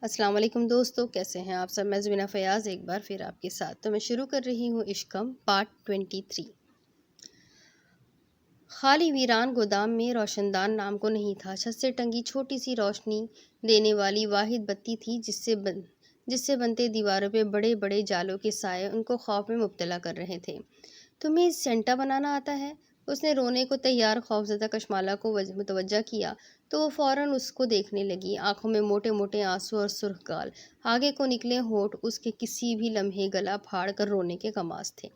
السلام علیکم دوستو، کیسے ہیں آپ سب؟ میں زبینہ فیاض ایک بار پھر آپ کے ساتھ تو میں شروع کر رہی ہوں عشقم پارٹ 23۔ خالی ویران گودام میں روشن دان نام کو نہیں تھا۔ چھت سے ٹنگی چھوٹی سی روشنی دینے والی واحد بتی تھی جس سے بنتے دیواروں پہ بڑے بڑے جالوں کے سائے ان کو خوف میں مبتلا کر رہے تھے۔ تمہیں سینٹا بنانا آتا ہے؟ اس نے رونے کو تیار خوفزدہ کشمالہ کو متوجہ کیا تو وہ فوراً اس کو دیکھنے لگی، آنکھوں میں موٹے موٹے آنسو اور سرخ گال، آگے کو نکلے ہونٹ اس کے کسی بھی لمحے گلا پھاڑ کر رونے کے کماز تھے۔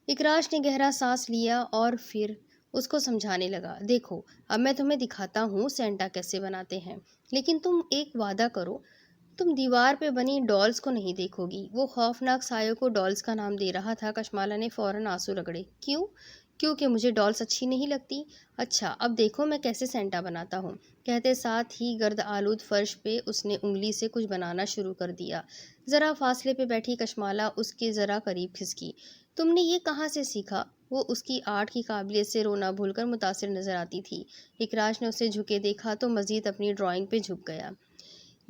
اکراش نے گہرا سانس لیا اور پھر اس کو سمجھانے لگا، دیکھو اب میں تمہیں دکھاتا ہوں سینٹا کیسے بناتے ہیں، لیکن تم ایک وعدہ کرو، تم دیوار پہ بنی ڈالز کو نہیں دیکھو گی۔ وہ خوفناک سایوں کو ڈالز کا نام دے رہا تھا۔ کشمالہ نے فوراً آنسو رگڑے۔ کیوں کہ مجھے ڈالز اچھی نہیں لگتی؟ اچھا اب دیکھو میں کیسے سینٹا بناتا ہوں۔ کہتے ساتھ ہی گرد آلود فرش پہ اس نے انگلی سے کچھ بنانا شروع کر دیا۔ ذرا فاصلے پہ بیٹھی کشمالہ اس کے ذرا قریب کھسکی۔ تم نے یہ کہاں سے سیکھا؟ وہ اس کی آرٹ کی قابلیت سے رونا بھول کر متاثر نظر آتی تھی۔ اکراش نے اسے جھکے دیکھا تو مزید اپنی ڈرائنگ پہ جھک گیا۔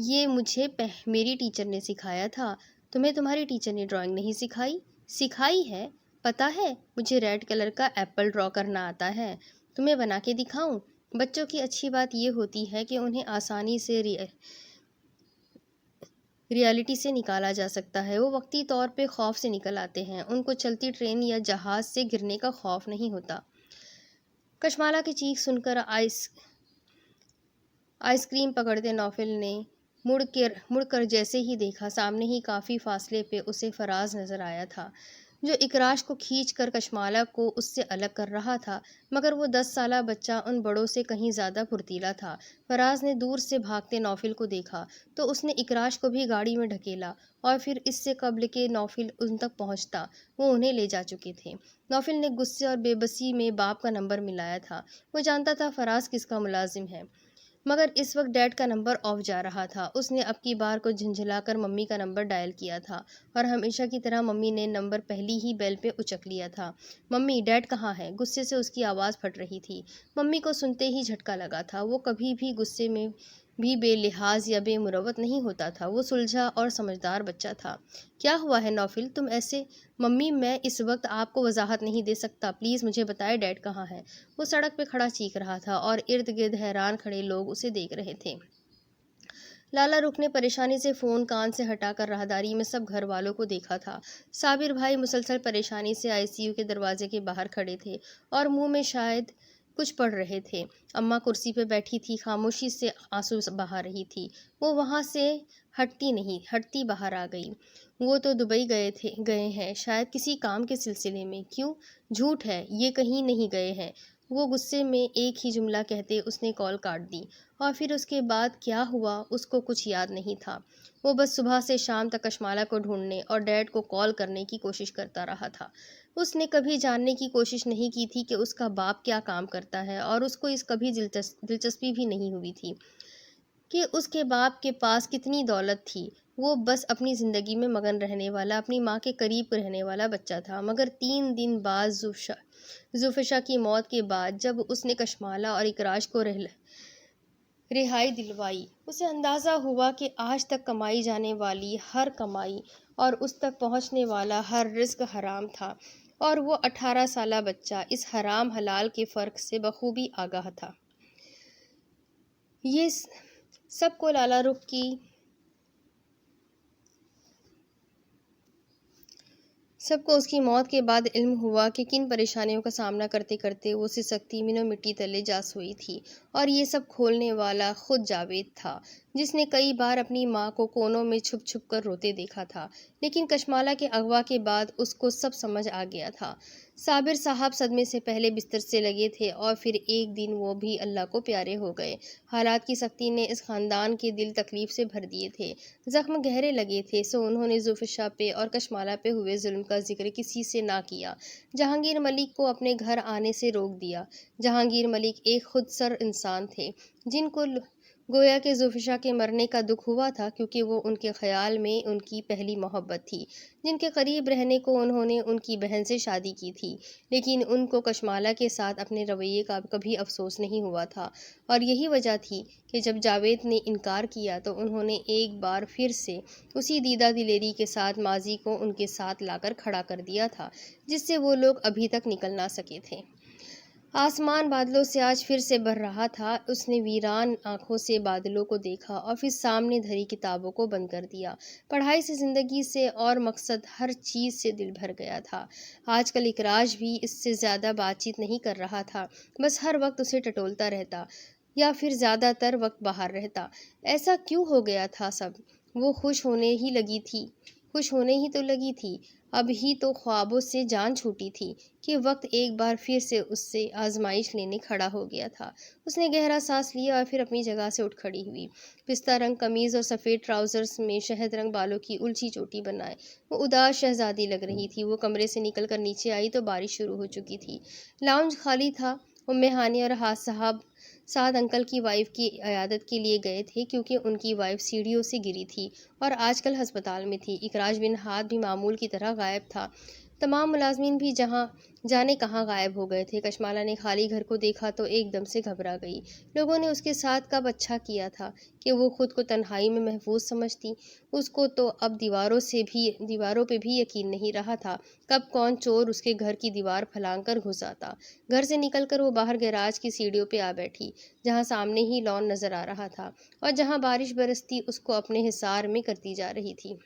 یہ مجھے میری ٹیچر نے سکھایا تھا۔ تمہیں تمہاری ٹیچر نے ڈرائنگ نہیں سکھائی؟ سکھائی ہے، پتہ ہے مجھے ریڈ کلر کا ایپل ڈرا کرنا آتا ہے، تمہیں بنا کے دکھاؤں؟ بچوں کی اچھی بات یہ ہوتی ہے کہ انہیں آسانی سے ریالٹی سے نکالا جا سکتا ہے۔ وہ وقتی طور پہ خوف سے نکل آتے ہیں، ان کو چلتی ٹرین یا جہاز سے گرنے کا خوف نہیں ہوتا۔ کشمالہ کی چیخ سن کر آئس کریم پکڑتے نوفل نے مڑ کر جیسے ہی دیکھا، سامنے ہی کافی فاصلے پہ اسے فراز نظر آیا تھا، جو اکراش کو کھینچ کر کشمالہ کو اس سے الگ کر رہا تھا، مگر وہ 10 سالہ بچہ ان بڑوں سے کہیں زیادہ پھرتیلا تھا۔ فراز نے دور سے بھاگتے نوفل کو دیکھا تو اس نے اکراش کو بھی گاڑی میں ڈھکیلا، اور پھر اس سے قبل کہ نوفل ان تک پہنچتا وہ انہیں لے جا چکے تھے۔ نوفل نے غصے اور بے بسی میں باپ کا نمبر ملایا تھا۔ وہ جانتا تھا فراز کس کا ملازم ہے، مگر اس وقت ڈیڈ کا نمبر آف جا رہا تھا۔ اس نے اب کی بار کو جھنجھلا کر ممی کا نمبر ڈائل کیا تھا، اور ہمیشہ کی طرح ممی نے نمبر پہلی ہی بیل پہ اچک لیا تھا۔ ممی، ڈیڈ کہاں ہے؟ غصے سے اس کی آواز پھٹ رہی تھی۔ ممی کو سنتے ہی جھٹکا لگا تھا۔ وہ کبھی بھی غصے میں بھی بے لحاظ یا بے مروت نہیں ہوتا تھا۔ وہ سلجھا اور سمجھدار بچہ تھا۔ کیا ہوا ہے نوفل، تم ایسے؟ ممی میں اس وقت آپ کو وضاحت نہیں دے سکتا، پلیز مجھے بتائے ڈیڈ کہاں ہے؟ وہ سڑک پہ کھڑا چیخ رہا تھا اور ارد گرد حیران کھڑے لوگ اسے دیکھ رہے تھے۔ لالا رخ نے پریشانی سے فون کان سے ہٹا کر راہداری میں سب گھر والوں کو دیکھا تھا۔ صابر بھائی مسلسل پریشانی سے ICU کے دروازے کے باہر کھڑے تھے اور منہ میں شاید کچھ پڑھ رہے تھے۔ اماں کرسی پہ بیٹھی تھی، خاموشی سے آنسو بہا رہی تھی۔ وہ وہاں سے ہٹتی باہر آ گئی۔ وہ تو دبئی گئے ہیں، شاید کسی کام کے سلسلے میں۔ کیوں؟ جھوٹ ہے، یہ کہیں نہیں گئے ہیں۔ وہ غصے میں ایک ہی جملہ کہتے اس نے کال کاٹ دی، اور پھر اس کے بعد کیا ہوا اس کو کچھ یاد نہیں تھا۔ وہ بس صبح سے شام تک کشمالہ کو ڈھونڈنے اور ڈیڈ کو کال کرنے کی کوشش کرتا رہا تھا۔ اس نے کبھی جاننے کی کوشش نہیں کی تھی کہ اس کا باپ کیا کام کرتا ہے، اور اس کو اس کبھی دلچسپی بھی نہیں ہوئی تھی کہ اس کے باپ کے پاس کتنی دولت تھی۔ وہ بس اپنی زندگی میں مگن رہنے والا، اپنی ماں کے قریب رہنے والا بچہ تھا۔ مگر 3 دن بعد زوفشا کی موت کے بعد جب اس نے کشمالہ اور اکراش کو رہائی دلوائی، اسے اندازہ ہوا کہ آج تک کمائی جانے والی ہر کمائی اور اس تک پہنچنے والا ہر رزق حرام تھا، اور وہ 18 سالہ بچہ اس حرام حلال کے فرق سے بخوبی آگاہ تھا۔ یہ سب کو لالا رخ کی اس کی موت کے بعد علم ہوا کہ کن پریشانیوں کا سامنا کرتے کرتے وہ سسکتی مینو مٹی تلے جا سوئی تھی، اور یہ سب کھولنے والا خود جاوید تھا، جس نے کئی بار اپنی ماں کو کونوں میں چھپ چھپ کر روتے دیکھا تھا۔ لیکن کشمالہ کے اغوا کے بعد اس کو سب سمجھ آ گیا تھا۔ صابر صاحب صدمے سے پہلے بستر سے لگے تھے، اور پھر ایک دن وہ بھی اللہ کو پیارے ہو گئے۔ حالات کی سختی نے اس خاندان کے دل تکلیف سے بھر دیے تھے، زخم گہرے لگے تھے، سو انہوں نے زوفشا پہ اور کشمالہ پہ ہوئے ظلم کا ذکر کسی سے نہ کیا۔ جہانگیر ملک کو اپنے گھر آنے سے روک دیا۔ جہانگیر ملک ایک خود سر انسان تھے، جن کو گویا کہ زوفشا کے مرنے کا دکھ ہوا تھا، کیونکہ وہ ان کے خیال میں ان کی پہلی محبت تھی، جن کے قریب رہنے کو انہوں نے ان کی بہن سے شادی کی تھی، لیکن ان کو کشمالہ کے ساتھ اپنے رویے کا کبھی افسوس نہیں ہوا تھا، اور یہی وجہ تھی کہ جب جاوید نے انکار کیا تو انہوں نے ایک بار پھر سے اسی دیدہ دلیری کے ساتھ ماضی کو ان کے ساتھ لا کر کھڑا کر دیا تھا، جس سے وہ لوگ ابھی تک نکل نہ سکے تھے۔ آسمان بادلوں سے آج پھر سے بھر رہا تھا۔ اس نے ویران آنکھوں سے بادلوں کو دیکھا اور پھر سامنے دھری کتابوں کو بند کر دیا۔ پڑھائی سے، زندگی سے اور مقصد ہر چیز سے دل بھر گیا تھا۔ آج کل اکراج بھی اس سے زیادہ بات چیت نہیں کر رہا تھا، بس ہر وقت اسے ٹٹولتا رہتا، یا پھر زیادہ تر وقت باہر رہتا۔ ایسا کیوں ہو گیا تھا سب؟ وہ خوش ہونے ہی تو لگی تھی، اب ہی تو خوابوں سے جان چھوٹی تھی کہ وقت ایک بار پھر سے اس سے آزمائش لینے کھڑا ہو گیا تھا۔ اس نے گہرا سانس لیا اور پھر اپنی جگہ سے اٹھ کھڑی ہوئی۔ پستہ رنگ قمیض اور سفید ٹراؤزرز میں شہد رنگ بالوں کی الچھی چوٹی بنائے وہ اداس شہزادی لگ رہی تھی۔ وہ کمرے سے نکل کر نیچے آئی تو بارش شروع ہو چکی تھی۔ لاؤنج خالی تھا۔ ام ہانی اور حاج صاحب سعد انکل کی وائف کی عیادت کے لیے گئے تھے، کیونکہ ان کی وائف سیڑھیوں سے گری تھی اور آج کل ہسپتال میں تھی۔ اکراج بن ہاد بھی معمول کی طرح غائب تھا۔ تمام ملازمین بھی جانے کہاں غائب ہو گئے تھے۔ کشمالہ نے خالی گھر کو دیکھا تو ایک دم سے گھبرا گئی۔ لوگوں نے اس کے ساتھ کب اچھا کیا تھا کہ وہ خود کو تنہائی میں محفوظ سمجھتی۔ اس کو تو اب دیواروں پہ بھی یقین نہیں رہا تھا، کب کون چور اس کے گھر کی دیوار پھلانگ کر گھس آتا۔ گھر سے نکل کر وہ باہر گیراج کی سیڑھیوں پہ آ بیٹھی، جہاں سامنے ہی لان نظر آ رہا تھا اور جہاں بارش برستی اس کو اپنے حصار میں کرتی جا رہی تھی۔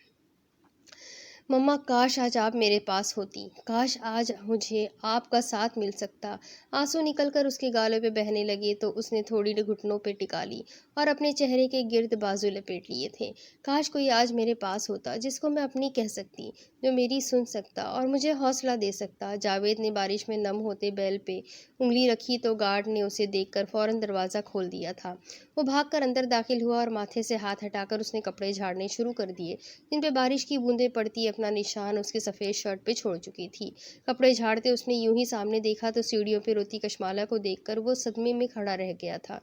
مما، کاش آج آپ میرے پاس ہوتی، کاش آج مجھے آپ کا ساتھ مل سکتا۔ آنسو نکل کر اس کے گالوں پہ بہنے لگے تو اس نے تھوڑی گھٹنوں پہ ٹکا لی اور اپنے چہرے کے گرد بازو لپیٹ لیے تھے۔ کاش کوئی آج میرے پاس ہوتا جس کو میں اپنی کہہ سکتی، جو میری سن سکتا اور مجھے حوصلہ دے سکتا۔ جاوید نے بارش میں نم ہوتے بیل پہ انگلی رکھی تو گارڈ نے اسے دیکھ کر فوراً دروازہ کھول دیا تھا۔ وہ بھاگ کر اندر داخل ہوا اور ماتھے سے ہاتھ ہٹا کر اس نے کپڑے جھاڑنے شروع کر دیے، جن پہ بارش کی بوندیں پڑتی اپنا نشان اس کے سفید شرٹ پہ چھوڑ چکی تھی۔ کپڑے جھاڑتے اس نے یوں ہی سامنے دیکھا تو سیڑھیوں پہ روتی کشمالہ کو دیکھ کر وہ صدمے میں کھڑا رہ گیا تھا۔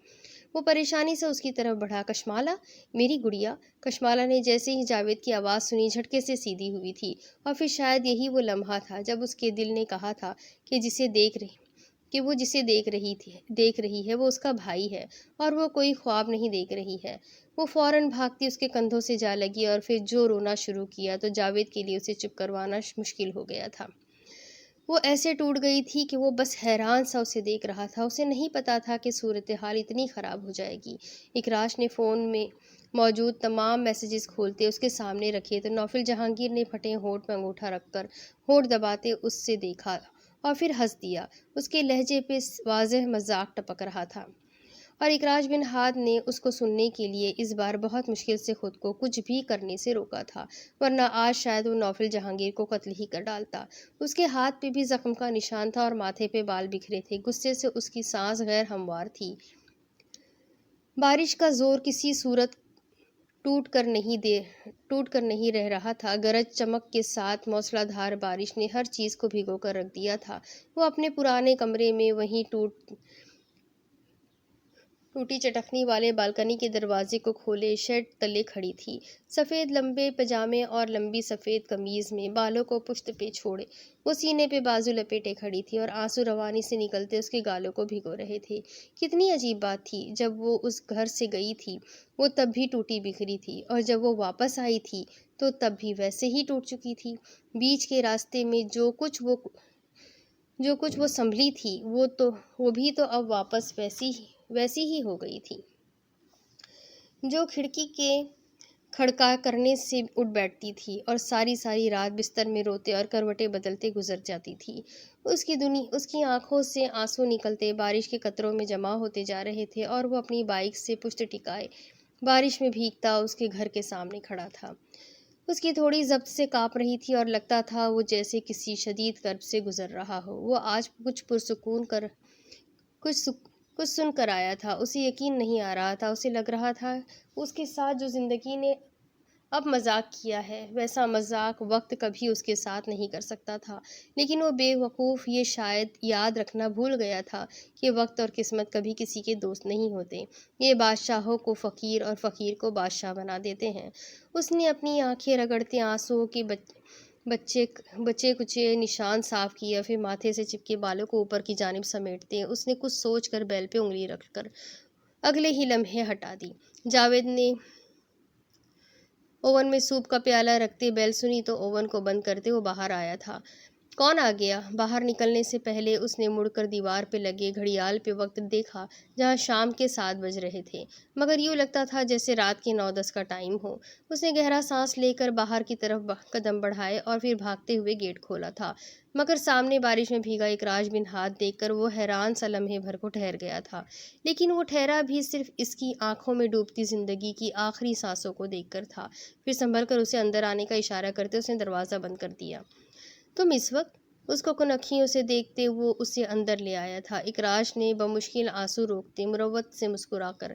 وہ پریشانی سے اس کی طرف بڑھا۔ کشمالہ، میری گڑیا۔ کشمالہ نے جیسے ہی جاوید کی آواز سنی جھٹکے سے سیدھی ہوئی تھی، اور پھر شاید یہی وہ لمحہ تھا جب اس کے دل نے کہا تھا کہ وہ جسے دیکھ رہی ہے وہ اس کا بھائی ہے اور وہ کوئی خواب نہیں دیکھ رہی ہے۔ وہ فوراً بھاگتی اس کے کندھوں سے جا لگی اور پھر جو رونا شروع کیا تو جاوید کے لیے اسے چپ کروانا مشکل ہو گیا تھا۔ وہ ایسے ٹوٹ گئی تھی کہ وہ بس حیران سا اسے دیکھ رہا تھا۔ اسے نہیں پتا تھا کہ صورتحال اتنی خراب ہو جائے گی۔ اکراش نے فون میں موجود تمام میسیجز کھولتے اس کے سامنے رکھے تو نوفل جہانگیر نے پھٹے ہونٹ پہ انگوٹھا رکھ کر ہونٹ دباتے اس سے دیکھا اور پھر ہنس دیا۔ اس کے لہجے پہ واضح مذاق ٹپک رہا تھا، اور اکراج بن ہاد نے اس کو سننے کے لیے اس بار بہت مشکل سے خود کو کچھ بھی کرنے سے روکا تھا، ورنہ آج شاید وہ نوفل جہانگیر کو قتل ہی کر ڈالتا۔ اس کے ہاتھ پہ بھی زخم کا نشان تھا اور ماتھے پہ بال بکھرے تھے۔ غصے سے اس کی سانس غیر ہموار تھی۔ بارش کا زور کسی صورت ٹوٹ کر نہیں رہ رہا تھا۔ گرج چمک کے ساتھ موسلا دھار بارش نے ہر چیز کو بھگو کر رکھ دیا تھا۔ وہ اپنے پرانے کمرے میں وہیں ٹوٹی چٹخنی والے بالکنی کے دروازے کو کھولے شیڈ تلے کھڑی تھی، سفید لمبے پجامے اور لمبی سفید قمیض میں، بالوں کو پشت پہ چھوڑے وہ سینے پہ بازو لپیٹے کھڑی تھی اور آنسو روانی سے نکلتے اس کے گالوں کو بھگو رہے تھے۔ کتنی عجیب بات تھی، جب وہ اس گھر سے گئی تھی وہ تب بھی ٹوٹی بکھری تھی، اور جب وہ واپس آئی تھی تو تب بھی ویسے ہی ٹوٹ چکی تھی۔ بیچ کے راستے میں جو کچھ وہ سنبھلی تھی وہ بھی تو اب واپس ویسی ہی ہو گئی تھی، جو کھڑکی کے کھڑکا کرنے سے اٹھ بیٹھتی تھی اور ساری رات بستر میں روتے اور کروٹیں بدلتے گزر جاتی تھی۔ اس کی آنکھوں سے آنسو نکلتے بارش کے قطروں میں جمع ہوتے جا رہے تھے، اور وہ اپنی بائک سے پشت ٹکائے بارش میں بھیگتا اس کے گھر کے سامنے کھڑا تھا۔ اس کی تھوڑی ضبط سے کانپ رہی تھی اور لگتا تھا وہ جیسے کسی شدید کرب سے گزر رہا ہو۔ وہ آج کچھ سن کر آیا تھا، اسے یقین نہیں آ رہا تھا۔ اسے لگ رہا تھا اس کے ساتھ جو زندگی نے اب مذاق کیا ہے۔ ویسا مذاق وقت کبھی اس کے ساتھ نہیں کر سکتا تھا، لیکن وہ بے وقوف یہ شاید یاد رکھنا بھول گیا تھا کہ وقت اور قسمت کبھی کسی کے دوست نہیں ہوتے۔ یہ بادشاہوں کو فقیر اور فقیر کو بادشاہ بنا دیتے ہیں۔ اس نے اپنی آنکھیں رگڑتے آنسوؤں کے بچے کچے نشان صاف کیا، پھر ماتھے سے چپکے بالوں کو اوپر کی جانب سمیٹتے اس نے کچھ سوچ کر بیل پہ انگلی رکھ کر اگلے ہی لمحے ہٹا دی۔ جاوید نے اوون میں سوپ کا پیالہ رکھتے بیل سنی تو اوون کو بند کرتے وہ باہر آیا تھا۔ کون آ گیا؟ باہر نکلنے سے پہلے اس نے مڑ کر دیوار پہ لگے گھڑیال پہ وقت دیکھا، جہاں شام کے 7 بج رہے تھے، مگر یوں لگتا تھا جیسے رات کے 9-10 کا ٹائم ہو۔ اس نے گہرا سانس لے کر باہر کی طرف قدم بڑھائے اور پھر بھاگتے ہوئے گیٹ کھولا تھا، مگر سامنے بارش میں بھیگا اکراش بن ہاتھ دیکھ کر وہ حیران سا لمحے بھر کو ٹھہر گیا تھا، لیکن وہ ٹھہرا بھی صرف اس کی آنکھوں میں ڈوبتی زندگی کی آخری سانسوں کو دیکھ کر تھا۔ پھر سنبھل کر اسے اندر آنے کا اشارہ کرتے اس نے دروازہ بند کر دیا۔ تم اس وقت؟ اس کو کنکھیوں سے دیکھتے وہ اسے اندر لے آیا تھا۔ اکراش نے بمشکل آنسو روکتے مروت سے مسکرا کر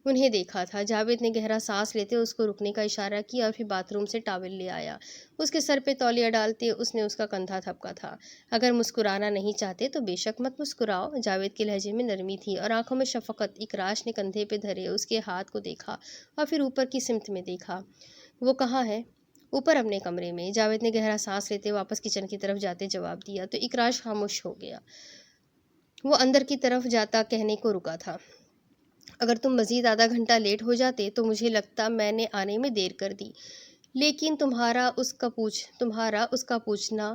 انہیں دیکھا تھا۔ جاوید نے گہرا سانس لیتے اس کو رکنے کا اشارہ کیا اور پھر باتھ روم سے ٹاول لے آیا۔ اس کے سر پہ تولیہ ڈالتے اس نے اس کا کندھا تھپکا تھا۔ اگر مسکرانا نہیں چاہتے تو بے شک مت مسکراؤ۔ جاوید کے لہجے میں نرمی تھی اور آنکھوں میں شفقت۔ اکراش نے کندھے پہ دھرے اس کے ہاتھ کو دیکھا اور پھر اوپر کی سمت میں دیکھا۔ وہ کہاں ہے؟ اوپر اپنے کمرے میں۔ جاوید نے گہرا سانس لیتے واپس کچن کی طرف جاتے جواب دیا تو اکراش خاموش ہو گیا۔ وہ اندر کی طرف جاتا کہنے کو رکا تھا، اگر تم مزید آدھا گھنٹہ لیٹ ہو جاتے تو مجھے لگتا میں نے آنے میں دیر کر دی، لیکن تمہارا اس کا پوچھنا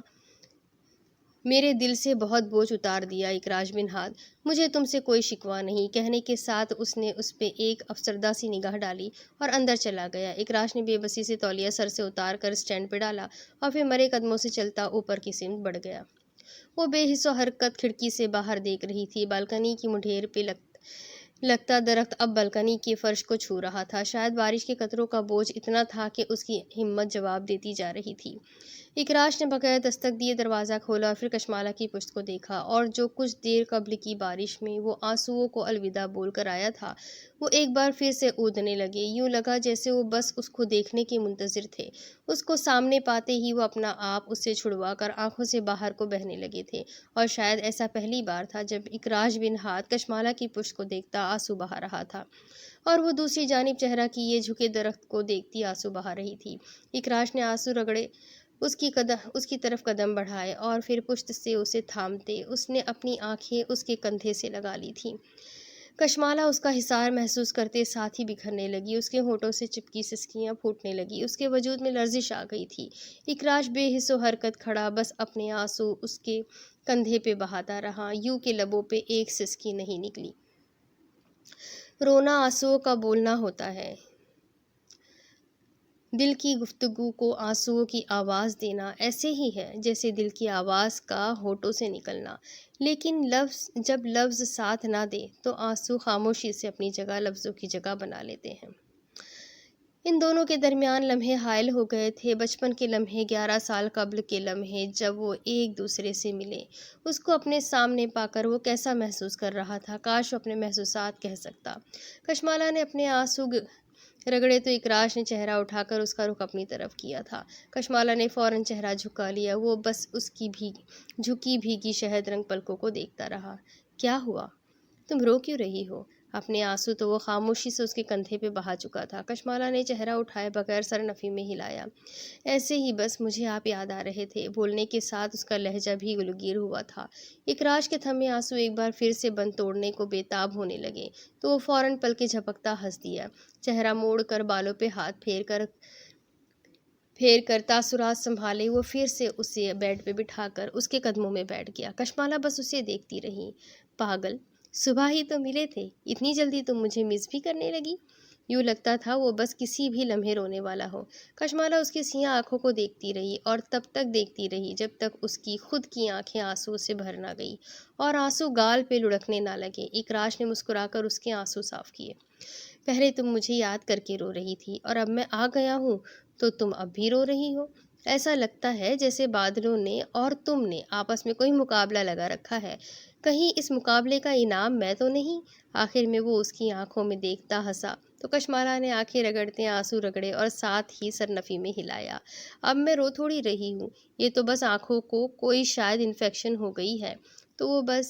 میرے دل سے بہت بوجھ اتار دیا اکراش بن ہاتھ۔ مجھے تم سے کوئی شکوہ نہیں، کہنے کے ساتھ اس نے اس پہ ایک افسردہ سی نگاہ ڈالی اور اندر چلا گیا۔ اکراش نے بے بسی سے تولیہ سر سے اتار کر اسٹینڈ پہ ڈالا اور پھر مرے قدموں سے چلتا اوپر کی سمت بڑھ گیا۔ وہ بے حس و حرکت کھڑکی سے باہر دیکھ رہی تھی۔ بالکنی کی مڈھیر پہ لگتا درخت اب بالکنی کے فرش کو چھو رہا تھا۔ شاید بارش کے قطروں کا بوجھ اتنا تھا کہ اس کی ہمت جواب دیتی جا رہی تھی۔ اکراش نے بغیر دستک دیے دروازہ کھولا اور پھر کشمالہ کی پشت کو دیکھا، اور جو کچھ دیر قبل کی بارش میں وہ آنسوؤں کو الوداع بول کر آیا تھا وہ ایک بار پھر سے اودنے لگے۔ یوں لگا جیسے وہ بس اس کو دیکھنے کے منتظر تھے۔ اس کو سامنے پاتے ہی وہ اپنا آپ اس سے چھڑوا کر آنکھوں سے باہر کو بہنے لگے تھے، اور شاید ایسا پہلی بار تھا جب اکراش بن ہاتھ کشمالہ کی پشت کو دیکھتا آنسو بہا رہا تھا، اور وہ دوسری جانب چہرہ کی یہ جھکے درخت کو دیکھتی آنسو بہا رہی تھی۔ اکراش نے آنسو رگڑے اس کی طرف قدم بڑھائے اور پھر پشت سے اسے تھامتے اس نے اپنی آنکھیں اس کے کندھے سے لگا لی تھیں۔ کشمالہ اس کا حصار محسوس کرتے ساتھ ہی بکھرنے لگی، اس کے ہونٹوں سے چپکی سسکیاں پھوٹنے لگی، اس کے وجود میں لرزش آ گئی تھی۔ اکراش بے حس و حرکت کھڑا بس اپنے آنسو اس کے کندھے پہ بہاتا رہا، یوں کہ لبوں پہ ایک سسکی نہیں نکلی۔ رونا آنسوؤں کا بولنا ہوتا ہے، دل کی گفتگو کو آنسوؤں کی آواز دینا ایسے ہی ہے جیسے دل کی آواز کا ہونٹوں سے نکلنا، لیکن جب لفظ ساتھ نہ دے تو آنسو خاموشی سے اپنی جگہ لفظوں کی جگہ بنا لیتے ہیں۔ ان دونوں کے درمیان لمحے حائل ہو گئے تھے، بچپن کے لمحے، 11 سال قبل کے لمحے جب وہ ایک دوسرے سے ملے۔ اس کو اپنے سامنے پا کر وہ کیسا محسوس کر رہا تھا، کاش وہ اپنے محسوسات کہہ سکتا۔ کشمالہ نے اپنے آنسو رگڑے تو اکراش نے چہرہ اٹھا کر اس کا رخ اپنی طرف کیا تھا۔ کشمالہ نے فوراً چہرہ جھکا لیا، وہ بس اس کی جھکی بھیگی شہد رنگ پلکوں کو دیکھتا رہا۔ کیا ہوا؟ تم رو کیوں رہی ہو؟ اپنے آنسو تو وہ خاموشی سے اس کے کندھے پہ بہا چکا تھا۔ کشمالہ نے چہرہ اٹھائے بغیر سر نفی میں ہلایا۔ ایسے ہی بس، مجھے آپ یاد آ رہے تھے۔ بولنے کے ساتھ اس کا لہجہ بھی گلگیر ہوا تھا۔ اکراش کے تھمے آنسو ایک بار پھر سے بند توڑنے کو بے تاب ہونے لگے تو وہ فوراً پلکیں جھپکتا ہنس دیا، چہرہ موڑ کر بالوں پہ ہاتھ پھیر کر تاثرات سنبھالے وہ پھر سے اسے بیڈ پہ بٹھا کر اس کے قدموں میں بیٹھ گیا۔ کشمالہ بس اسے دیکھتی رہی۔ پاگل، صبح ہی تو ملے تھے، اتنی جلدی تم مجھے مس بھی کرنے لگی؟ یوں لگتا تھا وہ بس کسی بھی لمحے رونے والا ہو۔ کشمالہ اس کی سیاہ آنکھوں کو دیکھتی رہی اور تب تک دیکھتی رہی جب تک اس کی خود کی آنکھیں آنسو سے بھر نہ گئی اور آنسو گال پہ لڑکنے نہ لگے۔ اکراش نے مسکرا کر اس کے آنسو صاف کیے۔ پہلے تم مجھے یاد کر کے رو رہی تھی، اور اب میں آ گیا ہوں تو تم اب بھی رو رہی ہو؟ ایسا لگتا ہے جیسے بادلوں نے اور تم نے آپس میں کوئی مقابلہ لگا رکھا ہے، کہیں اس مقابلے کا انعام میں تو نہیں؟ آخر میں وہ اس کی آنکھوں میں دیکھتا ہنسا تو کشمالہ نے آنکھیں رگڑتے آنسو رگڑے اور ساتھ ہی سر نفی میں ہلایا۔ اب میں رو تھوڑی رہی ہوں، یہ تو بس آنکھوں کو کوئی شاید انفیکشن ہو گئی ہے، تو وہ بس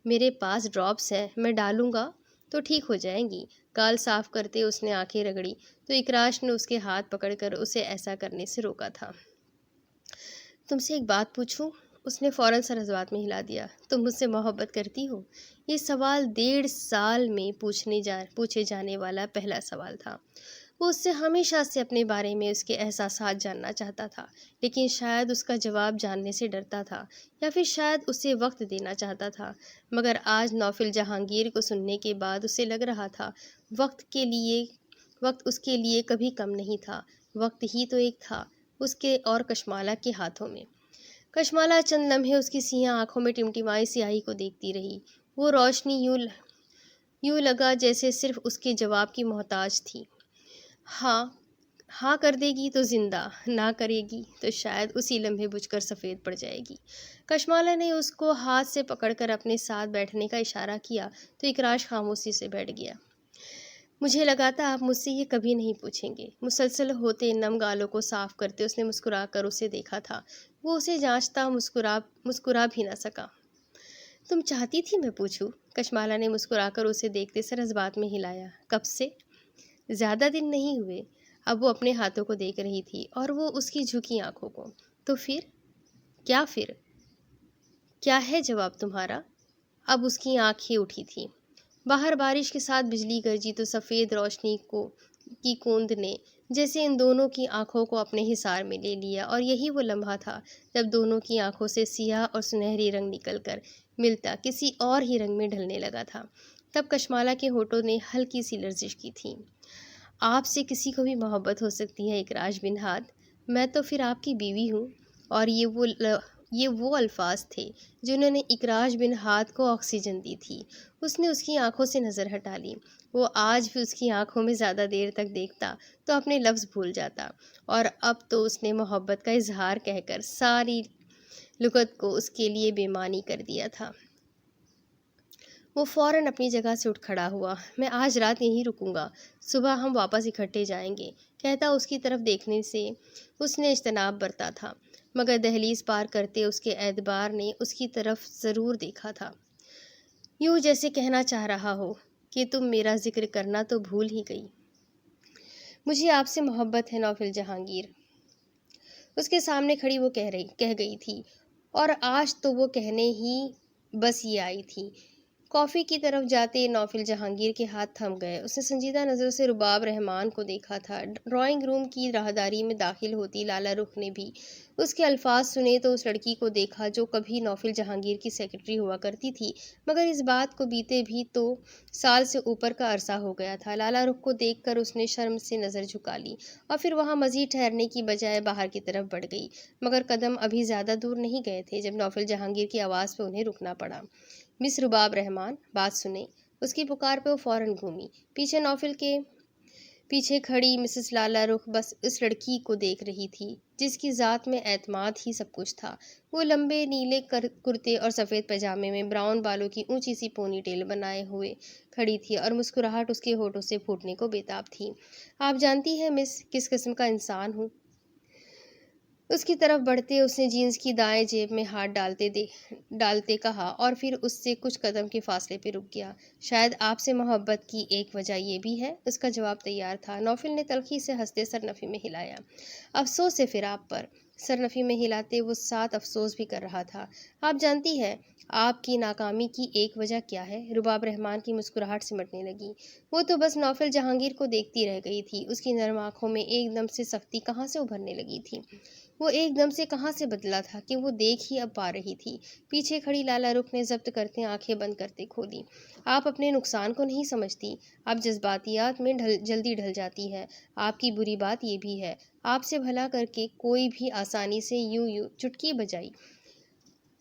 میرے پاس ڈراپس ہیں، میں ڈالوں گا تو ٹھیک ہو جائیں گی۔ گال صاف کرتے اس نے آنکھیں رگڑی تو اکراش نے اس کے ہاتھ پکڑ کر اسے ایسا کرنے سے روکا تھا۔ تم سے ایک بات پوچھوں؟ اس نے فوراً سر حضرات میں ہلا دیا۔ تم مجھ سے محبت کرتی ہو؟ یہ سوال 1.5 سال میں پوچھے جانے والا پہلا سوال تھا۔ وہ اس سے ہمیشہ سے اپنے بارے میں اس کے احساسات جاننا چاہتا تھا، لیکن شاید اس کا جواب جاننے سے ڈرتا تھا، یا پھر شاید اسے وقت دینا چاہتا تھا۔ مگر آج نوفل جہانگیر کو سننے کے بعد اسے لگ رہا تھا وقت اس کے لیے کبھی کم نہیں تھا۔ وقت ہی تو ایک تھا اس کے اور کشمالہ کے ہاتھوں میں۔ کشمالہ چند لمحے اس کی سیاہ آنکھوں میں ٹمٹمائی سیاہی کو دیکھتی رہی۔ وہ روشنی یوں لگا جیسے صرف اس کے جواب کی محتاج تھی۔ ہاں کر دے گی تو زندہ، نہ کرے گی تو شاید اسی لمحے بجھ کر سفید پڑ جائے گی۔ کشمالہ نے اس کو ہاتھ سے پکڑ کر اپنے ساتھ بیٹھنے کا اشارہ کیا تو اکراش خاموشی سے بیٹھ گیا۔ مجھے لگا تھا آپ مجھ سے یہ کبھی نہیں پوچھیں گے۔ مسلسل ہوتے نم گالوں کو صاف کرتے اس نے مسکرا کر اسے دیکھا تھا۔ وہ اسے جانچتا مسکرا بھی نہ سکا۔ تم چاہتی تھی میں پوچھوں؟ کشمالہ نے مسکرا کر اسے دیکھتے سر اس بات میں ہلایا۔ کب سے؟ زیادہ دن نہیں ہوئے۔ اب وہ اپنے ہاتھوں کو دیکھ رہی تھی اور وہ اس کی جھکی آنکھوں کو۔ تو پھر؟ کیا پھر؟ کیا ہے جواب تمہارا؟ اب اس کی آنکھیں اٹھی تھیں۔ باہر بارش کے ساتھ بجلی گرجی تو سفید روشنی کی کوند نے جیسے ان دونوں کی آنکھوں کو اپنے حصار میں لے لیا، اور یہی وہ لمحہ تھا جب دونوں کی آنکھوں سے سیاہ اور سنہری رنگ نکل کر ملتا کسی اور ہی رنگ میں ڈھلنے لگا تھا۔ تب کشمالہ کے ہونٹوں نے ہلکی سی لرزش کی تھی۔ آپ سے کسی کو بھی محبت ہو سکتی ہے اکراش بن ہاد، میں تو پھر آپ کی بیوی ہوں۔ اور یہ وہ الفاظ تھے جنہوں نے اکراش بن ہاد کو آکسیجن دی تھی۔ اس نے اس کی آنکھوں سے نظر ہٹا لی۔ وہ آج بھی اس کی آنکھوں میں زیادہ دیر تک دیکھتا تو اپنے لفظ بھول جاتا، اور اب تو اس نے محبت کا اظہار کہہ کر ساری لغت کو اس کے لیے بے معنی کر دیا تھا۔ وہ فوراً اپنی جگہ سے اٹھ کھڑا ہوا۔ میں آج رات یہیں رکوں گا، صبح ہم واپس اکٹھے جائیں گے، کہتا اس کی طرف دیکھنے سے اس نے اجتناب برتا تھا، مگر دہلیز پار کرتے اس کے اعتبار نے اس کی طرف ضرور دیکھا تھا، یوں جیسے کہنا چاہ رہا ہو کہ تم میرا ذکر کرنا تو بھول ہی گئی۔ مجھے آپ سے محبت ہے نوفل جہانگیر، اس کے سامنے کھڑی وہ کہہ گئی تھی، اور آج تو وہ کہنے ہی بس یہ آئی تھی۔ کافی کی طرف جاتے نوفل جہانگیر کے ہاتھ تھم گئے۔ اس نے سنجیدہ نظر سے رباب رحمان کو دیکھا تھا۔ ڈرائنگ روم کی راہداری میں داخل ہوتی لالہ رخ نے بھی اس کے الفاظ سنے تو اس لڑکی کو دیکھا جو کبھی نوفل جہانگیر کی سیکرٹری ہوا کرتی تھی، مگر اس بات کو بیتے بھی تو سال سے اوپر کا عرصہ ہو گیا تھا۔ لالہ رخ کو دیکھ کر اس نے شرم سے نظر جھکا لی اور پھر وہاں مزید ٹھہرنے کی بجائے باہر کی طرف بڑھ گئی، مگر قدم ابھی زیادہ دور نہیں گئے تھے جب نوفل جہانگیر کی آواز پہ انہیں رکنا پڑا۔ مس رباب رحمان، بات سنیں۔ اس کی پکار پہ وہ فوراً گھومی۔ پیچھے نوفل کے پیچھے کھڑی مسز لالہ رخ بس اس لڑکی کو دیکھ رہی تھی جس کی ذات میں اعتماد ہی سب کچھ تھا۔ وہ لمبے نیلے کرتے اور سفید پاجامے میں براؤن بالوں کی اونچی سی پونی ٹیل بنائے ہوئے کھڑی تھی، اور مسکراہٹ اس کے ہونٹوں سے پھوٹنے کو بے تاب تھی۔ آپ جانتی ہیں مس کس قسم کا انسان ہوں؟ اس کی طرف بڑھتے اس نے جینس کی دائیں جیب میں ہاتھ ڈالتے کہا، اور پھر اس سے کچھ قدم کے فاصلے پہ رک گیا۔ شاید آپ سے محبت کی ایک وجہ یہ بھی ہے۔ اس کا جواب تیار تھا۔ نوفل نے تلخی سے ہنستے سر نفی میں ہلایا۔ افسوس ہے پھر آپ پر۔ سر نفی میں ہلاتے وہ ساتھ افسوس بھی کر رہا تھا۔ آپ جانتی ہیں آپ کی ناکامی کی ایک وجہ کیا ہے؟ رباب رحمان کی مسکراہٹ سمٹنے لگی۔ وہ تو بس نوفل جہانگیر کو دیکھتی رہ گئی تھی۔ اس کی نرم آنکھوں میں ایک دم سے سختی کہاں سے ابھرنے لگی تھی؟ وہ ایک دم سے کہاں سے بدلا تھا کہ وہ دیکھ ہی اب پا رہی تھی؟ پیچھے کھڑی لالہ رخ نے ضبط کرتے آنکھیں بند کرتے کھولی۔ آپ اپنے نقصان کو نہیں سمجھتی۔ آپ جذباتیات میں جلدی ڈھل جاتی ہے۔ آپ کی بری بات یہ بھی ہے، آپ سے بھلا کر کے کوئی بھی آسانی سے یوں چٹکی بجائی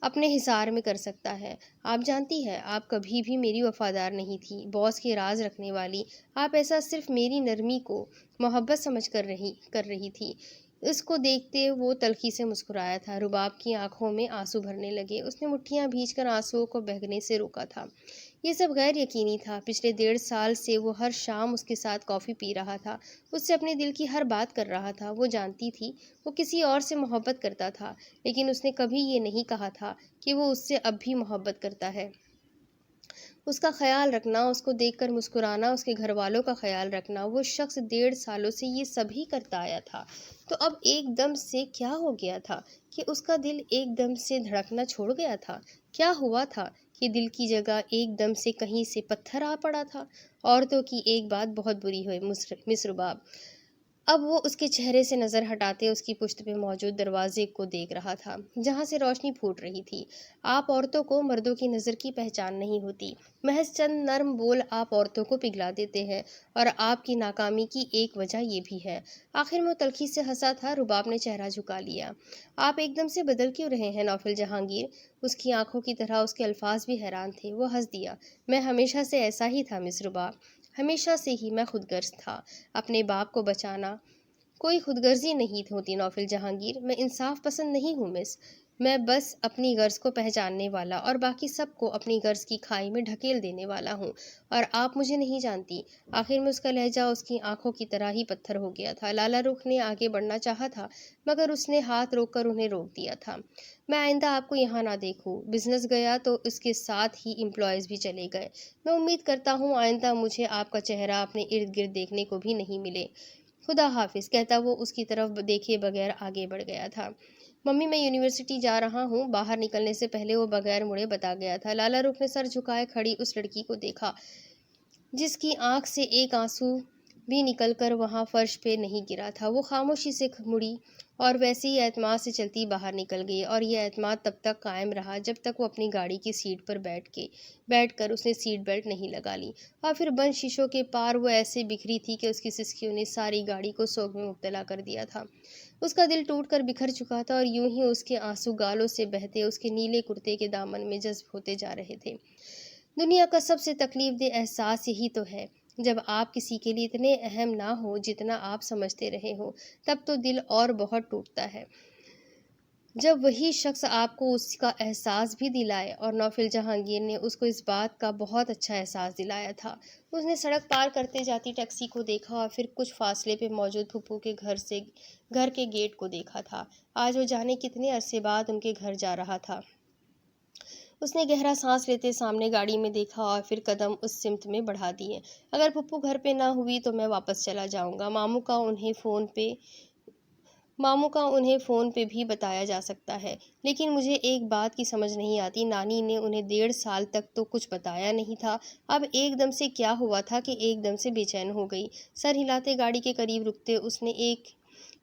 اپنے حصار میں کر سکتا ہے۔ آپ جانتی ہیں آپ کبھی بھی میری وفادار نہیں تھی، باس کے راز رکھنے والی۔ آپ ایسا صرف میری نرمی کو محبت سمجھ کر رہی تھی۔ اس کو دیکھتے وہ تلخی سے مسکرایا تھا۔ رباب کی آنکھوں میں آنسو بھرنے لگے۔ اس نے مٹھیاں بھیج کر آنسوؤں کو بہنے سے روکا تھا۔ یہ سب غیر یقینی تھا۔ پچھلے 1.5 سال سے وہ ہر شام اس کے ساتھ کافی پی رہا تھا، اس سے اپنے دل کی ہر بات کر رہا تھا۔ وہ جانتی تھی وہ کسی اور سے محبت کرتا تھا، لیکن اس نے کبھی یہ نہیں کہا تھا کہ وہ اس سے اب بھی محبت کرتا ہے۔ اس کا خیال رکھنا، اس کو دیکھ کر مسکرانا، اس کے گھر والوں کا خیال رکھنا، وہ شخص 1.5 سالوں سے یہ سب ہی کرتا آیا تھا۔ تو اب ایک دم سے کیا ہو گیا تھا کہ اس کا دل ایک دم سے دھڑکنا چھوڑ گیا تھا؟ کیا ہوا تھا کہ دل کی جگہ ایک دم سے کہیں سے پتھر آ پڑا تھا؟ عورتوں کی ایک بات بہت بری ہوئی مس رباب۔ اب وہ اس کے چہرے سے نظر ہٹاتے اس کی پشت پہ موجود دروازے کو دیکھ رہا تھا، جہاں سے روشنی پھوٹ رہی تھی۔ آپ عورتوں کو مردوں کی نظر کی پہچان نہیں ہوتی۔ محض چند نرم بول آپ عورتوں کو پگھلا دیتے ہیں، اور آپ کی ناکامی کی ایک وجہ یہ بھی ہے۔ آخر میں وہ تلخی سے ہنسا تھا۔ رباب نے چہرہ جھکا لیا۔ آپ ایک دم سے بدل کیوں رہے ہیں نوفل جہانگیر؟ اس کی آنکھوں کی طرح اس کے الفاظ بھی حیران تھے۔ وہ ہنس دیا۔ میں ہمیشہ سے ایسا ہی تھا مس رباب، ہمیشہ سے ہی میں خود غرض تھا۔ اپنے باپ کو بچانا کوئی خود غرضی نہیں ہوتی نوفل جہانگیر۔ میں انصاف پسند نہیں ہوں مس، میں بس اپنی غرض کو پہچاننے والا اور باقی سب کو اپنی غرض کی کھائی میں ڈھکیل دینے والا ہوں، اور آپ مجھے نہیں جانتی۔ آخر میں اس کا لہجہ اس کی آنکھوں کی طرح ہی پتھر ہو گیا تھا۔ لالا رخ نے آگے بڑھنا چاہا تھا، مگر اس نے ہاتھ روک کر انہیں روک دیا تھا۔ میں آئندہ آپ کو یہاں نہ دیکھوں۔ بزنس گیا تو اس کے ساتھ ہی امپلائیز بھی چلے گئے۔ میں امید کرتا ہوں آئندہ مجھے آپ کا چہرہ اپنے ارد گرد دیکھنے کو بھی نہیں ملے۔ خدا حافظ، کہتا وہ اس کی طرف دیکھے بغیر آگے بڑھ گیا تھا۔ ممی میں یونیورسٹی جا رہا ہوں۔ باہر نکلنے سے پہلے وہ بغیر مڑے بتا گیا تھا۔ لالا رخ نے سر جھکائے کھڑی اس لڑکی کو دیکھا، جس کی آنکھ سے ایک آنسو بھی نکل کر وہاں فرش پہ نہیں گرا تھا۔ وہ خاموشی سے مڑی اور ویسے ہی اعتماد سے چلتی باہر نکل گئی، اور یہ اعتماد تب تک قائم رہا جب تک وہ اپنی گاڑی کی سیٹ پر بیٹھ کر اس نے سیٹ بیلٹ نہیں لگا لی، اور پھر بند شیشوں کے پار وہ ایسے بکھری تھی کہ اس کی سسکیوں نے ساری گاڑی کو سوگ میں مبتلا کر دیا تھا۔ اس کا دل ٹوٹ کر بکھر چکا تھا، اور یوں ہی اس کے آنسو گالوں سے بہتے اس کے نیلے کرتے کے دامن میں جذب ہوتے جا رہے تھے۔ دنیا کا سب سے تکلیف دہ احساس یہی تو ہے، جب آپ کسی کے لیے اتنے اہم نہ ہو جتنا آپ سمجھتے رہے ہو، تب تو دل اور بہت ٹوٹتا ہے۔ جب وہی شخص آپ کو اس کا احساس بھی دلائے، اور نوفل جہانگیر نے اس کو اس بات کا بہت اچھا احساس دلایا تھا۔ اس نے سڑک پار کرتے جاتی ٹیکسی کو دیکھا، اور پھر کچھ فاصلے پہ موجود پھپھو کے گھر کے گیٹ کو دیکھا تھا۔ آج وہ جانے کتنے عرصے بعد ان کے گھر جا رہا تھا۔ اس نے گہرا سانس لیتے سامنے گاڑی میں دیکھا، اور پھر قدم اس سمت میں بڑھا دیے۔ اگر پھپھو گھر پہ نہ ہوئی تو میں واپس چلا جاؤں گا۔ ماموں کا انہیں فون پہ بھی بتایا جا سکتا ہے، لیکن مجھے ایک بات کی سمجھ نہیں آتی، نانی نے انہیں 1.5 سال تک تو کچھ بتایا نہیں تھا، اب ایک دم سے کیا ہوا تھا کہ ایک دم سے بے چین ہو گئی؟ سر ہلاتے گاڑی کے قریب رکتے اس نے ایک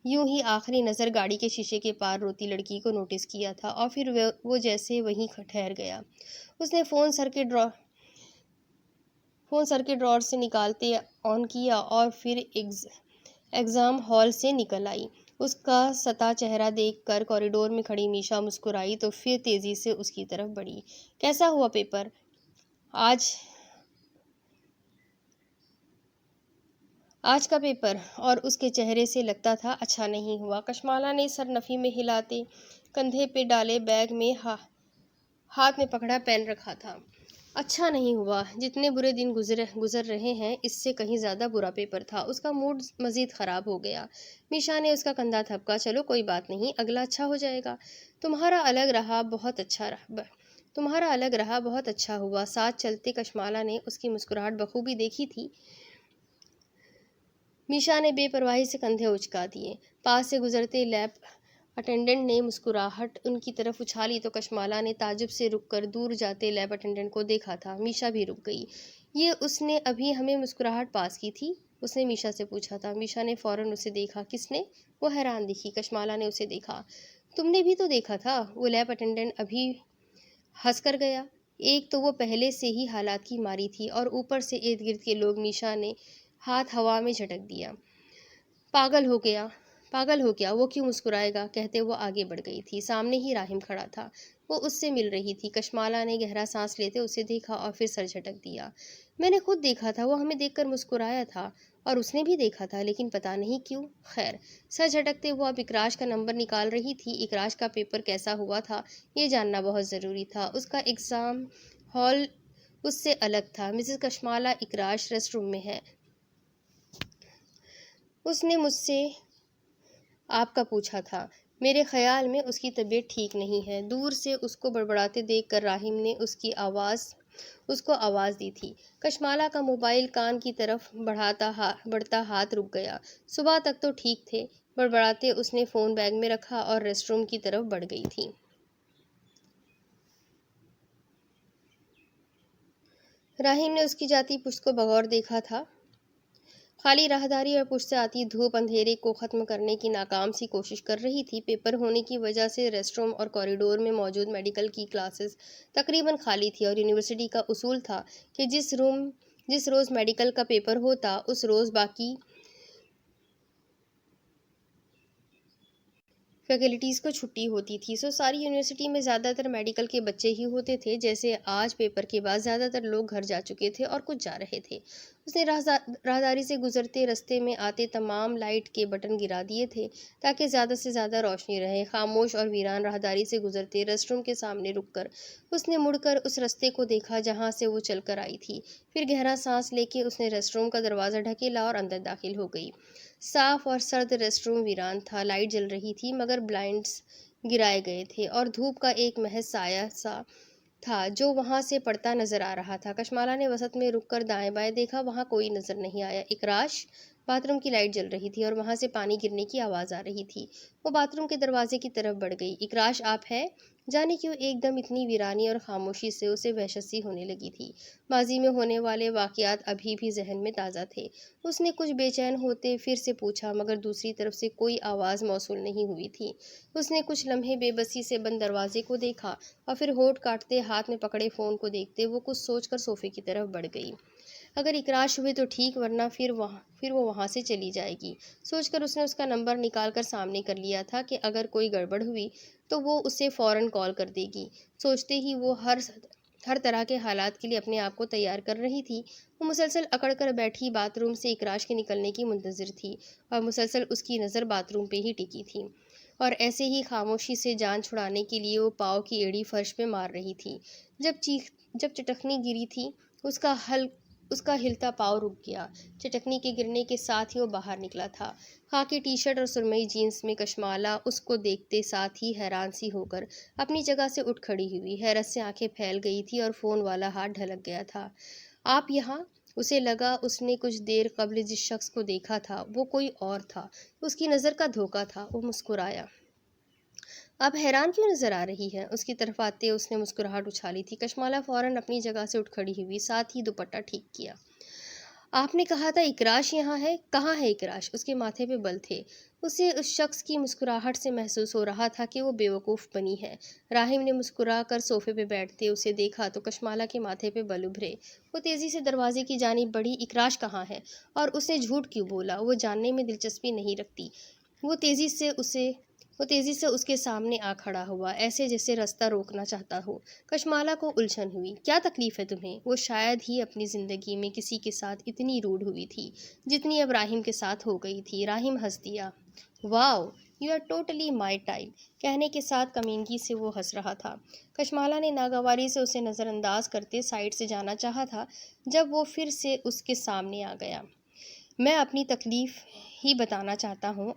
یوں ہی آخری نظر گاڑی کے شیشے کے پار روتی لڑکی کو نوٹس کیا تھا، اور پھر وہ جیسے وہیں ٹھہر گیا۔ اس نے فون سر کے ڈراور سے نکالتے آن کیا، اور پھر ایگزام ہال سے نکل آئی۔ اس کا ستا چہرہ دیکھ کر کوریڈور میں کھڑی میشا مسکرائی تو پھر تیزی سے اس کی طرف بڑھی۔ کیسا ہوا پیپر آج کا پیپر؟ اور اس کے چہرے سے لگتا تھا اچھا نہیں ہوا۔ کشمالہ نے سر نفی میں ہلاتے کندھے پہ ڈالے بیگ میں ہاتھ میں پکڑا پین رکھا تھا۔ اچھا نہیں ہوا؟ جتنے برے دن گزر رہے ہیں اس سے کہیں زیادہ برا پیپر تھا۔ اس کا موڈ مزید خراب ہو گیا۔ میشا نے اس کا کندھا تھپکا۔ چلو کوئی بات نہیں، اگلا اچھا ہو جائے گا۔ تمہارا الگ رہا بہت اچھا ہوا۔ ساتھ چلتے کشمالہ نے اس کی مسکراہٹ بخوبی دیکھی تھی۔ میشا نے بے پرواہی سے کندھے اچکا دیے۔ پاس سے گزرتے لیب اٹینڈنٹ نے مسکراہٹ ان کی طرف اچھالی تو کشمالہ نے تعجب سے رک کر دور جاتے لیب اٹینڈنٹ کو دیکھا تھا۔ میشا بھی رک گئی۔ یہ اس نے ابھی ہمیں مسکراہٹ پاس کی تھی؟ اس نے میشا سے پوچھا تھا۔ میشا نے فوراً اسے دیکھا۔ کس نے؟ وہ حیران دکھی۔ کشمالہ نے اسے دیکھا۔ تم نے بھی تو دیکھا تھا؟ وہ لیب اٹینڈنٹ ابھی ہنس کر گیا۔ ایک تو وہ پہلے سے ہی حالات کی ماری تھی، اور اوپر سے ارد گرد کے لوگ۔ میشا نے ہاتھ ہوا میں جھٹک دیا۔ پاگل ہو گیا، وہ کیوں مسکرائے گا؟ کہتے وہ آگے بڑھ گئی تھی۔ سامنے ہی راہم کھڑا تھا، وہ اس سے مل رہی تھی۔ کشمالہ نے گہرا سانس لیتے اسے دیکھا اور پھر سر جھٹک دیا۔ میں نے خود دیکھا تھا، وہ ہمیں دیکھ کر مسکرایا تھا، اور اس نے بھی دیکھا تھا، لیکن پتہ نہیں کیوں۔ خیر، سر جھٹکتے وہ اب اکراج کا نمبر نکال رہی تھی۔ اکراج کا پیپر کیسا ہوا تھا یہ جاننا بہت ضروری تھا۔ اس کا ایگزام ہال اس سے الگ تھا۔ مسز کشمالہ اکراش ریسٹ روم میں ہے۔ اس نے مجھ سے آپ کا پوچھا تھا۔ میرے خیال میں اس کی طبیعت ٹھیک نہیں ہے۔ دور سے اس کو بڑبڑاتے دیکھ کر راہیم نے اس کو آواز دی تھی۔ کشمالہ کا موبائل کان کی طرف بڑھتا ہاتھ رک گیا۔ صبح تک تو ٹھیک تھے۔ بڑبڑاتے اس نے فون بیگ میں رکھا اور ریسٹ روم کی طرف بڑھ گئی تھی۔ راہیم نے اس کی جاتی پشت کو بغور دیکھا تھا۔ خالی راہداری اور پشت سے آتی دھوپ اندھیرے کو ختم کرنے کی ناکام سی کوشش کر رہی تھی۔ پیپر ہونے کی وجہ سے ریسٹ روم اور کوریڈور میں موجود میڈیکل کی کلاسز تقریباً خالی تھی اور یونیورسٹی کا اصول تھا کہ جس روز میڈیکل کا پیپر ہوتا اس روز باقی فیکلٹیز کو چھٹی ہوتی تھی۔ ساری یونیورسٹی میں زیادہ تر میڈیکل کے بچے ہی ہوتے تھے۔ جیسے آج پیپر کے بعد زیادہ تر لوگ گھر جا چکے تھے اور کچھ جا رہے تھے۔ اس نے راہداری سے گزرتے رستے میں آتے تمام لائٹ کے بٹن گرا دیے تھے تاکہ زیادہ سے زیادہ روشنی رہے۔ خاموش اور ویران راہداری سے گزرتے ریسٹ روم کے سامنے رک کر اس نے مڑ کر اس رستے کو دیکھا جہاں سے وہ چل کر آئی تھی۔ پھر گہرا سانس لے کے اس نے ریسٹ روم کا دروازہ ڈھکیلا اور اندر داخل ہو گئی۔ صاف اور سرد ریسٹ روم ویران تھا۔ لائٹ جل رہی تھی مگر بلائنڈز گرائے گئے تھے اور دھوپ کا ایک محض سایہ سا تھا جو وہاں سے پڑتا نظر آ رہا تھا۔ کشمالہ نے وسط میں رک کر دائیں بائیں دیکھا، وہاں کوئی نظر نہیں آیا۔ اکراش! باتھ روم کی لائٹ جل رہی تھی اور وہاں سے پانی گرنے کی آواز آ رہی تھی۔ وہ باتھ روم کے دروازے کی طرف بڑھ گئی۔ اکراش آپ ہے؟ جانے کیوں ایک دم اتنی ویرانی اور خاموشی سے اسے وحشت سی ہونے لگی تھی۔ ماضی میں ہونے والے واقعات ابھی بھی ذہن میں تازہ تھے۔ اس نے کچھ بے چین ہوتے پھر سے پوچھا مگر دوسری طرف سے کوئی آواز موصول نہیں ہوئی تھی۔ اس نے کچھ لمحے بے بسی سے بند دروازے کو دیکھا اور پھر ہونٹ کاٹتے ہاتھ میں پکڑے فون کو دیکھتے وہ کچھ سوچ کر صوفے کی طرف بڑھ گئی۔ اگر اکراش ہوئے تو ٹھیک ورنہ پھر وہ وہاں سے چلی جائے گی سوچ کر اس نے اس کا نمبر نکال کر سامنے کر لیا تھا کہ اگر کوئی گڑبڑ ہوئی تو وہ اسے فوراً کال کر دے گی۔ سوچتے ہی وہ ہر طرح کے حالات کے لیے اپنے آپ کو تیار کر رہی تھی۔ وہ مسلسل اکڑ کر بیٹھی باتھ روم سے اکراش کے نکلنے کی منتظر تھی اور مسلسل اس کی نظر باتھ روم پہ ہی ٹکی تھی اور ایسے ہی خاموشی سے جان چھڑانے کے لیے وہ پاؤں کی ایڑی فرش پہ مار رہی تھی۔ جب چٹکنی گری تھی اس کا ہلتا پاؤں رک گیا۔ چٹکنی کے گرنے کے ساتھ ہی وہ باہر نکلا تھا۔ خاکی ٹی شرٹ اور سرمئی جینس میں کشمالہ اس کو دیکھتے ساتھ ہی حیران سی ہو کر اپنی جگہ سے اٹھ کھڑی ہوئی۔ حیرت سے آنکھیں پھیل گئی تھی اور فون والا ہاتھ ڈھلک گیا تھا۔ آپ یہاں؟ اسے لگا اس نے کچھ دیر قبل جس شخص کو دیکھا تھا وہ کوئی اور تھا۔ اس کی نظر کا دھوکا تھا۔ وہ مسکرایا۔ آپ حیران کیوں نظر آ رہی ہیں؟ اس کی طرف آتے اس نے مسکراہٹ اچھالی تھی۔ کشمالہ فوراً اپنی جگہ سے اٹھ کھڑی ہوئی، ساتھ ہی دوپٹہ ٹھیک کیا۔ آپ نے کہا تھا اکراش یہاں ہے؟ کہاں ہے اکراش؟ اس کے ماتھے پہ بل تھے۔ اسے اس شخص کی مسکراہٹ سے محسوس ہو رہا تھا کہ وہ بے وقوف بنی ہے۔ راہیم نے مسکرا کر صوفے پہ بیٹھتے اسے دیکھا تو کشمالہ کے ماتھے پہ بل ابھرے۔ وہ تیزی سے دروازے کی جانب بڑھی۔ اکراش کہاں ہے اور اس نے جھوٹ کیوں بولا؟ وہ جاننے میں دلچسپی نہیں رکھتی۔ وہ تیزی سے اس کے سامنے آ کھڑا ہوا، ایسے جیسے راستہ روکنا چاہتا ہو۔ کشمالہ کو الجھن ہوئی۔ کیا تکلیف ہے تمہیں؟ وہ شاید ہی اپنی زندگی میں کسی کے ساتھ اتنی روڈ ہوئی تھی جتنی اب راہیم کے ساتھ ہو گئی تھی۔ راہیم ہنس دیا۔ Wow, you are totally my type. کہنے کے ساتھ کمینگی سے وہ ہنس رہا تھا۔ کشمالہ نے ناگواری سے اسے نظر انداز کرتے سائڈ سے جانا چاہا تھا جب وہ پھر سے اس کے سامنے آ گیا۔ میں اپنی تکلیف ہی بتانا چاہتا ہوں،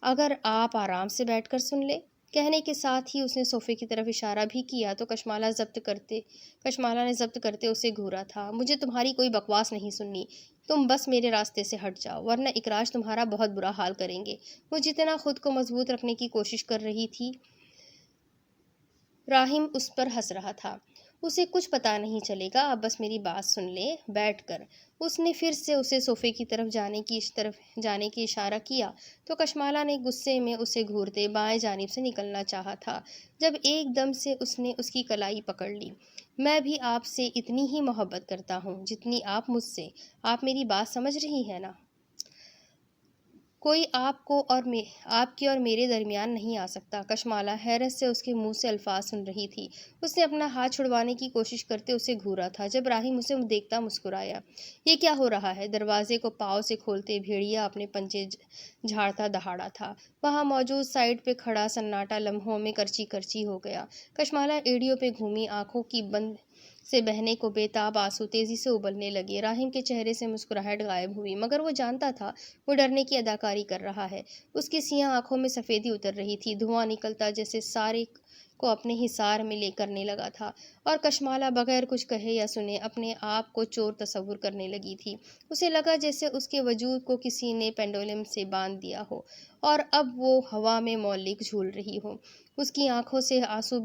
اگر آپ آرام سے بیٹھ کر سن لیں۔ کہنے کے ساتھ ہی اس نے صوفے کی طرف اشارہ بھی کیا تو کشمالہ نے ضبط کرتے اسے گھورا تھا۔ مجھے تمہاری کوئی بکواس نہیں سننی، تم بس میرے راستے سے ہٹ جاؤ ورنہ اکراش تمہارا بہت برا حال کریں گے۔ وہ جتنا خود کو مضبوط رکھنے کی کوشش کر رہی تھی راہیم اس پر ہنس رہا تھا۔ اسے کچھ پتا نہیں چلے گا، آپ بس میری بات سن لیں، بیٹھ کر۔ اس نے پھر سے اسے صوفے کی طرف جانے کی اشارہ کیا تو کشمالہ نے غصے میں اسے گھورتے بائیں جانب سے نکلنا چاہا تھا جب ایک دم سے اس نے اس کی کلائی پکڑ لی۔ میں بھی آپ سے اتنی ہی محبت کرتا ہوں جتنی آپ مجھ سے۔ آپ میری بات سمجھ رہی ہیں نا؟ کوئی آپ کے اور میرے درمیان نہیں آ سکتا۔ کشمالہ حیرت سے اس کے منہ سے الفاظ سن رہی تھی۔ اس نے اپنا ہاتھ چھڑوانے کی کوشش کرتے اسے گھورا تھا جب راہیم اسے دیکھتا مسکرایا۔ یہ کیا ہو رہا ہے؟ دروازے کو پاؤں سے کھولتے بھیڑیا اپنے پنجے جھاڑتا دہاڑا تھا۔ وہاں موجود سائڈ پہ کھڑا سناٹا لمحوں میں کرچی کرچی ہو گیا۔ کشمالہ ایڑیوں پہ گھومی آنکھوں کی سے بہنے کو بےتاب آنسو تیزی سے ابلنے لگے۔ راہیم کے چہرے سے مسکراہٹ غائب ہوئی، مگر وہ جانتا تھا وہ ڈرنے کی اداکاری کر رہا ہے۔ اس کی سیاہ آنکھوں میں سفیدی اتر رہی تھی، دھواں نکلتا جیسے سارے کو اپنے حصار میں لے کرنے لگا تھا، اور کشمالہ بغیر کچھ کہے یا سنے اپنے آپ کو چور تصور کرنے لگی تھی۔ اسے لگا جیسے اس کے وجود کو کسی نے پینڈولم سے باندھ دیا ہو اور اب وہ ہوا میں معلق جھول رہی ہو۔ اس کی آنکھوں سے آنسو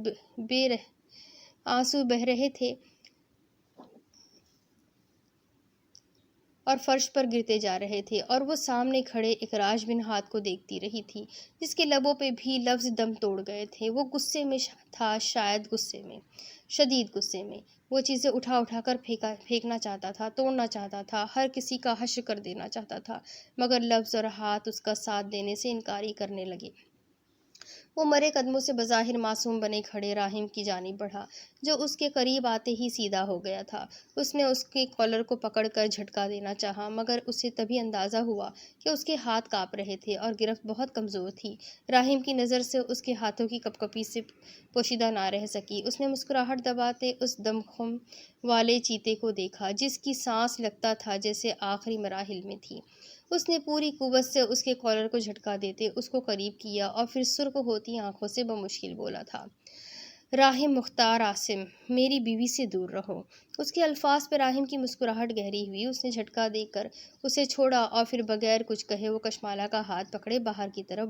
بہہ رہے تھے اور فرش پر گرتے جا رہے تھے، اور وہ سامنے کھڑے اکراش بن ہاتھ کو دیکھتی رہی تھی، جس کے لبوں پہ بھی لفظ دم توڑ گئے تھے۔ وہ غصے میں تھا، شدید غصے میں۔ وہ چیزیں اٹھا اٹھا کر پھینکنا چاہتا تھا، توڑنا چاہتا تھا، ہر کسی کا حشر کر دینا چاہتا تھا، مگر لفظ اور ہاتھ اس کا ساتھ دینے سے انکاری کرنے لگے۔ وہ مرے قدموں سے بظاہر معصوم بنے کھڑے راہیم کی جانب بڑھا، جو اس کے قریب آتے ہی سیدھا ہو گیا تھا۔ اس نے اس کے کالر کو پکڑ کر جھٹکا دینا چاہا، مگر اسے تبھی اندازہ ہوا کہ اس کے ہاتھ کانپ رہے تھے اور گرفت بہت کمزور تھی۔ راہیم کی نظر سے اس کے ہاتھوں کی کپکپی سے پوشیدہ نہ رہ سکی۔ اس نے مسکراہٹ دباتے اس دمخم والے چیتے کو دیکھا، جس کی سانس لگتا تھا جیسے آخری مراحل میں تھی۔ اس نے پوری قوت سے اس کے کالر کو جھٹکا دیتے اس کو قریب کیا اور پھر سرخ ہوتی آنکھوں سے بمشکل بولا تھا، راہیم مختار عاصم، میری بیوی سے دور رہو۔ اس کے الفاظ پہ راہیم کی مسکراہٹ گہری ہوئی۔ اس نے جھٹکا دے کر اسے چھوڑا اور پھر بغیر کچھ کہے وہ کشمالہ کا ہاتھ پکڑے باہر کی طرف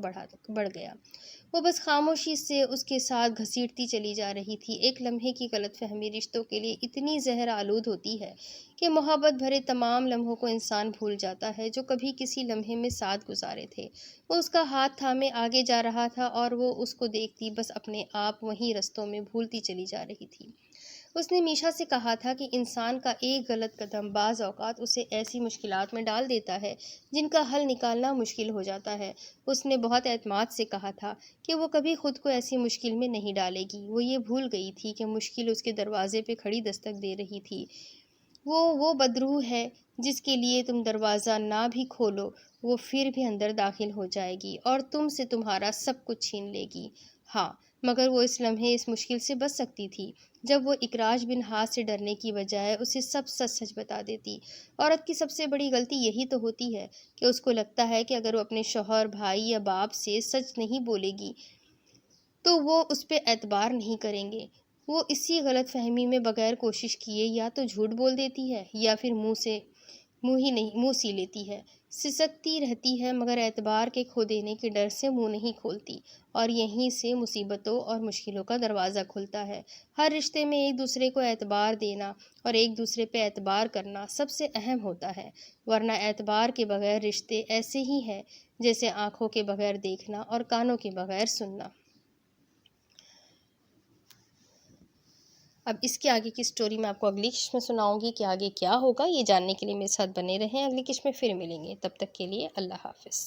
بڑھ گیا۔ وہ بس خاموشی سے اس کے ساتھ گھسیٹتی چلی جا رہی تھی۔ ایک لمحے کی غلط فہمی رشتوں کے لیے اتنی زہر آلود ہوتی ہے کہ محبت بھرے تمام لمحوں کو انسان بھول جاتا ہے جو کبھی کسی لمحے میں ساتھ گزارے تھے۔ وہ اس کا ہاتھ تھامے آگے جا رہا تھا اور وہ اس کو دیکھتی بس اپنے آپ وہیں رستوں میں بھولتی چلی جا رہی تھی۔ اس نے میشا سے کہا تھا کہ انسان کا ایک غلط قدم بعض اوقات اسے ایسی مشکلات میں ڈال دیتا ہے جن کا حل نکالنا مشکل ہو جاتا ہے۔ اس نے بہت اعتماد سے کہا تھا کہ وہ کبھی خود کو ایسی مشکل میں نہیں ڈالے گی۔ وہ یہ بھول گئی تھی کہ مشکل اس کے دروازے پہ کھڑی دستک دے رہی تھی۔ وہ بدروح ہے جس کے لیے تم دروازہ نہ بھی کھولو وہ پھر بھی اندر داخل ہو جائے گی اور تم سے تمہارا سب کچھ چھین لے گی۔ ہاں، مگر وہ اس لمحے اس مشکل سے بچ سکتی تھی جب وہ اکراش بن ہاتھ سے ڈرنے کی بجائے اسے سب سچ سچ بتا دیتی۔ عورت کی سب سے بڑی غلطی یہی تو ہوتی ہے کہ اس کو لگتا ہے کہ اگر وہ اپنے شوہر، بھائی یا باپ سے سچ نہیں بولے گی تو وہ اس پہ اعتبار نہیں کریں گے۔ وہ اسی غلط فہمی میں بغیر کوشش کیے یا تو جھوٹ بول دیتی ہے یا پھر منہ سی لیتی ہے، سسکتی رہتی ہے، مگر اعتبار کے کھو دینے کے ڈر سے منہ نہیں کھولتی، اور یہیں سے مصیبتوں اور مشکلوں کا دروازہ کھلتا ہے۔ ہر رشتے میں ایک دوسرے کو اعتبار دینا اور ایک دوسرے پہ اعتبار کرنا سب سے اہم ہوتا ہے، ورنہ اعتبار کے بغیر رشتے ایسے ہی ہیں جیسے آنکھوں کے بغیر دیکھنا اور کانوں کے بغیر سننا۔ اب اس کے آگے کی سٹوری میں آپ کو اگلی قسط میں سناؤں گی کہ آگے کیا ہوگا۔ یہ جاننے کے لیے میرے ساتھ بنے رہیں۔ اگلی قسط میں پھر ملیں گے، تب تک کے لیے اللہ حافظ۔